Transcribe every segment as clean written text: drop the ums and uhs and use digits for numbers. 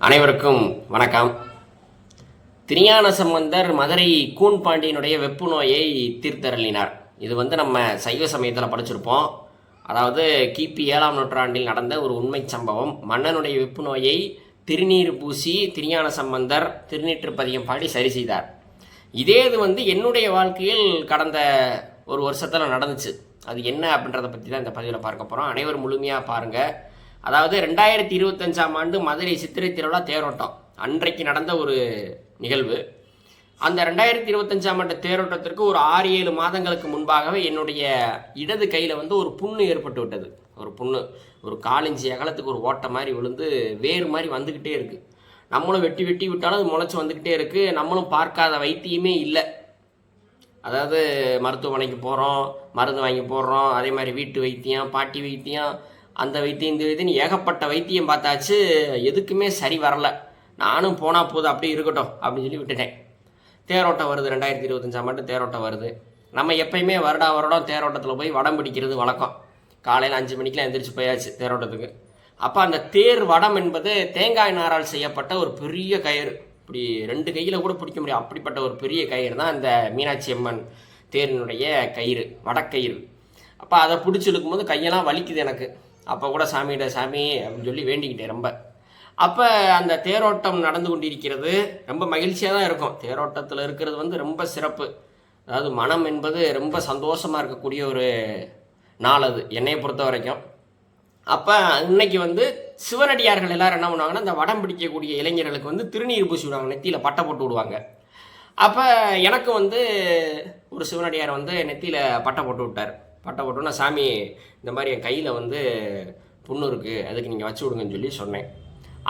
அனைவருக்கும் வணக்கம். திருஞான சம்பந்தர் மதுரை கூன் பாண்டியனுடைய வெப்பு நோயை தீர்த்தருளினார். இது நம்ம சைவ சமயத்தில் படிச்சிருப்போம். அதாவது கிபி 7ஆம் நூற்றாண்டில் நடந்த ஒரு உண்மை சம்பவம். மன்னனுடைய வெப்பு நோயை திருநீர் பூசி திருஞான சம்பந்தர் திருநீற்று பதிகம் பாடி சரி செய்தார். இதே இது என்னுடைய வாழ்க்கையில் கடந்த ஒரு வருஷத்தில் நடந்துச்சு. அது என்ன அப்படின்றத பற்றி தான் இந்த பதிவில் பார்க்க போகிறோம். அனைவரும் முழுமையாக பாருங்கள். அதாவது 2025ஆம் ஆண்டு மதுரை சித்திரை திருவிழா தேரோட்டம் அன்றைக்கு நடந்த ஒரு நிகழ்வு. அந்த 2025ஆம் ஆண்டு தேரோட்டத்திற்கு ஒரு 6-7 மாதங்களுக்கு முன்பாகவே என்னுடைய இடது கையில் ஒரு புண்ணு ஏற்பட்டு விட்டது. ஒரு புண்ணு ஒரு 4 இன்ச்சு அகலத்துக்கு ஒரு ஓட்டை மாதிரி விழுந்து வேறு மாதிரி வந்துக்கிட்டே இருக்குது. நம்மளும் வெட்டி விட்டாலும் அது முளைச்சி வந்துக்கிட்டே இருக்குது. நம்மளும் பார்க்காத வைத்தியமே இல்லை. அதாவது மருத்துவமனைக்கு போகிறோம், மருந்து வாங்கி போடுறோம், அதே மாதிரி வீட்டு வைத்தியம், பாட்டி வைத்தியம், அந்த வைத்தியம் இந்த வைத்தியம் ஏகப்பட்ட வைத்தியம் பார்த்தாச்சு. எதுக்குமே சரி வரலை. நானும் போனால் போதும் அப்படியே இருக்கட்டும் அப்படின்னு சொல்லி விட்டுட்டேன். தேரோட்டம் வருது, 2025ஆம் ஆண்டு தேரோட்டம் வருது. நம்ம எப்பயுமே வருடம் தேரோட்டத்தில் போய் வடம் பிடிக்கிறது வழக்கம். காலையில் 5 மணிக்கெலாம் எந்திரிச்சு போயாச்சு தேரோட்டத்துக்கு. அப்போ அந்த தேர் வடம் என்பது தேங்காய் நாரால் செய்யப்பட்ட ஒரு பெரிய கயிறு. இப்படி 2 கையில் கூட பிடிக்க முடியும், அப்படிப்பட்ட ஒரு பெரிய கயிறு தான் இந்த மீனாட்சி அம்மன் தேரினுடைய கயிறு, வடக்கயிறு. அப்போ அதை பிடிச்சி இழுக்கும்போது கையெல்லாம் வலிக்குது எனக்கு. அப்போ கூட சாமி அப்படின்னு சொல்லி வேண்டிக்கிட்டேன் ரொம்ப. அப்போ அந்த தேரோட்டம் நடந்து கொண்டிருக்கிறது. ரொம்ப மகிழ்ச்சியாக தான் இருக்கும். தேரோட்டத்தில் இருக்கிறது ரொம்ப சிறப்பு. அதாவது மனம் என்பது ரொம்ப சந்தோஷமாக இருக்கக்கூடிய ஒரு நாள் அது, என்னையை பொறுத்த வரைக்கும். அப்போ இன்னைக்கு சிவனடியார்கள் எல்லாரும் என்ன பண்ணுவாங்கன்னா, அந்த வடம் பிடிக்கக்கூடிய இளைஞர்களுக்கு திருநீர் பூசி விடுவாங்க, நெத்தியில் பட்டை போட்டு விடுவாங்க. அப்போ எனக்கு ஒரு சிவனடியார் நெத்தியில் பட்டை போட்டு விட்டார். பட்டை போட்டோன்னா, சாமி இந்த மாதிரி என் கையில் புண்ணு இருக்குது, அதுக்கு நீங்கள் வச்சு விடுங்கன்னு சொல்லி சொன்னேன்.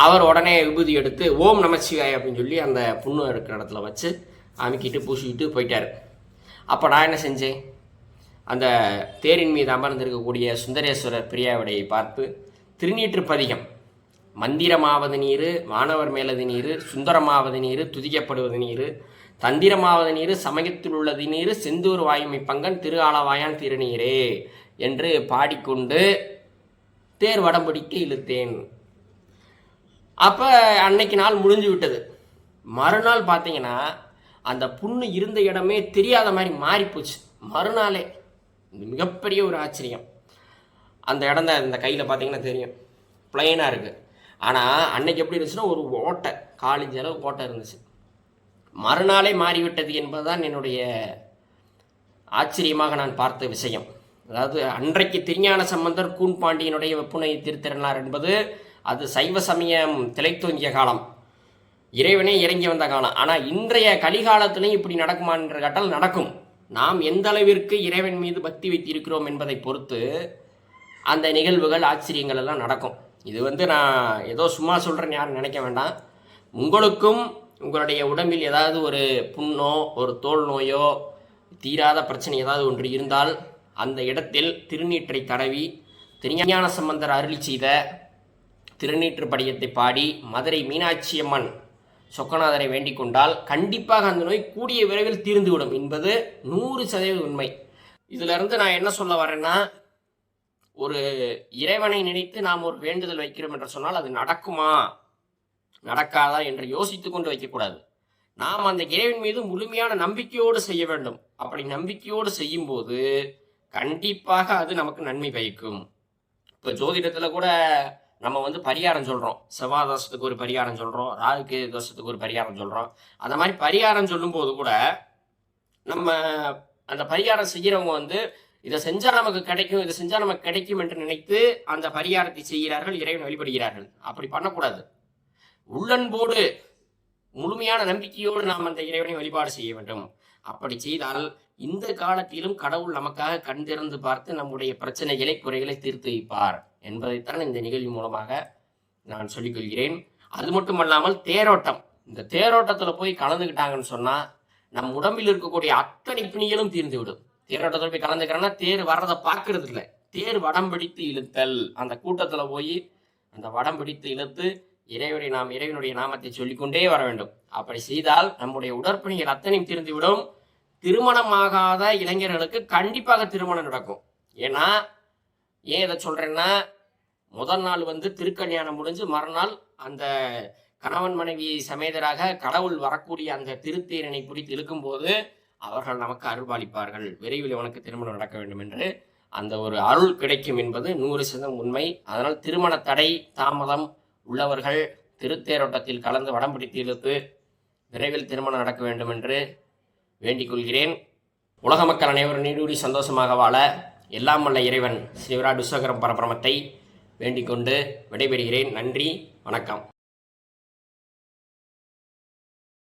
அவர் உடனே விபூதி எடுத்து ஓம் நமச்சிவாய் அப்படின்னு சொல்லி அந்த புண்ணு இருக்கிற இடத்துல வச்சு அமுக்கிட்டு பூசிக்கிட்டு போயிட்டார். அப்போ நான் என்ன செஞ்சேன், அந்த தேரின் மீது அமர்ந்திருக்கக்கூடிய சுந்தரேஸ்வரர் பிரியாவிடையை பார்த்து திருநீற்று பதிகம், மந்திரமாவது நீர், வானவர் மேலது நீர், சுந்தரமாவது நீர், துதிக்கப்படுவது நீர், தந்திரமாவது நீர், சமயத்தில் உள்ளது நீர், செந்தூர் வாயுமை பங்கன் திரு ஆலவாயான் திருநீரே என்று பாடிக்கொண்டு தேர் வடம் பிடிக்க இழுத்தேன். அப்போ அன்னைக்கு நாள் முடிஞ்சு விட்டது. மறுநாள் பார்த்தீங்கன்னா அந்த புண்ணு இருந்த இடமே தெரியாத மாதிரி மாறிப்போச்சு. மறுநாளே மிகப்பெரிய ஒரு ஆச்சரியம். அந்த இடம் தான் இந்த கையில் பார்த்தீங்கன்னா தெரியும், பிளைனாக இருக்குது. ஆனால் அன்னைக்கு எப்படி இருந்துச்சுன்னா, ஒரு ஓட்டை 4 இன்ச் அளவு ஓட்டை இருந்துச்சு. மறுநாளே மாறிவிட்டது என்பதுதான் என்னுடைய ஆச்சரியமாக நான் பார்த்த விஷயம். அதாவது அன்றைக்கு திருஞான சம்பந்தர் கூன் பாண்டியனுடைய வெப்புனை தீர்த்திருந்தார் என்பது அது சைவ சமயம் திளைத்தோங்கிய காலம், இறைவனே இறங்கி வந்த காலம். ஆனால் இன்றைய கலிகாலத்திலையும் இப்படி நடக்குமா என்ற கேட்டால் நடக்கும். நாம் எந்த அளவிற்கு இறைவன் மீது பக்தி வைத்திருக்கிறோம் என்பதை பொறுத்து அந்த நிகழ்வுகள், ஆச்சரியங்கள் எல்லாம் நடக்கும். இது நான் ஏதோ சும்மா சொல்கிறேன்னு யாரும் நினைக்க வேண்டாம். உங்களுக்கும் உங்களுடைய உடம்பில் ஏதாவது ஒரு புண்ணோ ஒரு தோல் நோயோ தீராத பிரச்சனை ஏதாவது ஒன்று இருந்தால் அந்த இடத்தில் திருநீற்றை தடவி திருஞான சம்பந்தர் அருளி செய்த திருநீற்று படியத்தை பாடி மதுரை மீனாட்சி அம்மன் சொக்கநாதரை வேண்டிக் கொண்டால் கண்டிப்பாக அந்த நோய் கூடிய விரைவில் தீர்ந்துவிடும் என்பது 100% உண்மை. இதிலிருந்து நான் என்ன சொல்ல வரேன்னா, ஒரு இறைவனை நினைத்து நாம் ஒரு வேண்டுதல் வைக்கிறோம் என்று சொன்னால் அது நடக்குமா நடக்காதா என்று யோசித்து கொண்டு வைக்கக்கூடாது. நாம் அந்த இறைவன் மீது முழுமையான நம்பிக்கையோடு செய்ய வேண்டும். அப்படி நம்பிக்கையோடு செய்யும் போது கண்டிப்பாக அது நமக்கு நன்மை பயக்கும். இப்போ ஜோதிடத்தில் கூட நம்ம பரிகாரம் சொல்கிறோம். செவ்வாய் தோஷத்துக்கு ஒரு பரிகாரம் சொல்கிறோம், ராகுக்கு தோஷத்துக்கு ஒரு பரிகாரம் சொல்கிறோம். அந்த மாதிரி பரிகாரம் சொல்லும்போது கூட நம்ம அந்த பரிகாரம் செய்கிறவங்க இதை செஞ்சால் நமக்கு கிடைக்கும், இதை செஞ்சால் நமக்கு கிடைக்கும் என்று நினைத்து அந்த பரிகாரத்தை செய்கிறார்கள், இறைவன் வழிபடுகிறார்கள். அப்படி பண்ணக்கூடாது. உள்ளன்போடு முழுமையான நம்பிக்கையோடு நாம் அந்த இறைவனை வழிபாடு செய்ய வேண்டும். அப்படி செய்தால் இந்த காலத்திலும் கடவுள் நமக்காக கண் திறந்து பார்த்து நம்முடைய பிரச்சனைகளை, குறைகளை தீர்த்து வைப்பார் என்பதைத்தான் இந்த நிகழ்வு மூலமாக நான் சொல்லிக்கொள்கிறேன். அது மட்டுமல்லாமல் தேரோட்டம், இந்த தேரோட்டத்தில் போய் கலந்துக்கிட்டாங்கன்னு சொன்னால் நம் உடம்பில் இருக்கக்கூடிய அத்தனை பிணிகளும் தீர்ந்துவிடும். தேரோட்டத்தில் போய் கலந்துக்கிறேன்னா தேர் வர்றதை பார்க்கறது இல்லை, தேர் வடம் பிடித்து இழுத்தல். அந்த கூட்டத்தில் போய் அந்த வடம் பிடித்து இழுத்து இறைவனுடைய நாமத்தை சொல்லிக்கொண்டே வர வேண்டும். அப்படி செய்தால் நம்முடைய உடற்பிணிகள் அத்தனையும் தீர்ந்துவிடும். திருமணமாகாத இளைஞர்களுக்கு கண்டிப்பாக திருமணம் நடக்கும். ஏன்னா ஏன் இதை சொல்கிறேன்னா, முதல் நாள் திருக்கல்யாணம் முடிஞ்சு மறுநாள் அந்த கணவன் மனைவி சமேதராக கடவுள் வரக்கூடிய அந்த திருத்தேரினை பிடித்து இழுக்கும்போது அவர்கள் நமக்கு அருள்பாலிப்பார்கள். விரைவில் உனக்கு திருமணம் நடக்க வேண்டும் என்று அந்த ஒரு அருள் கிடைக்கும் என்பது 100% உண்மை. அதனால் திருமண தடை தாமதம் உள்ளவர்கள் திருத்தேரோட்டத்தில் கலந்து வடம் பிடித்து இழுத்து விரைவில் திருமணம் நடக்க வேண்டும் என்று வேண்டிக் கொள்கிறேன். உலக மக்கள் அனைவரும் நீடூடி சந்தோஷமாக வாழ எல்லாம் வல்ல இறைவன் ஸ்ரீ விராட் விஸ்வகரம் பரபிரமத்தை வேண்டிக் கொண்டு விடைபெறுகிறேன். நன்றி, வணக்கம்.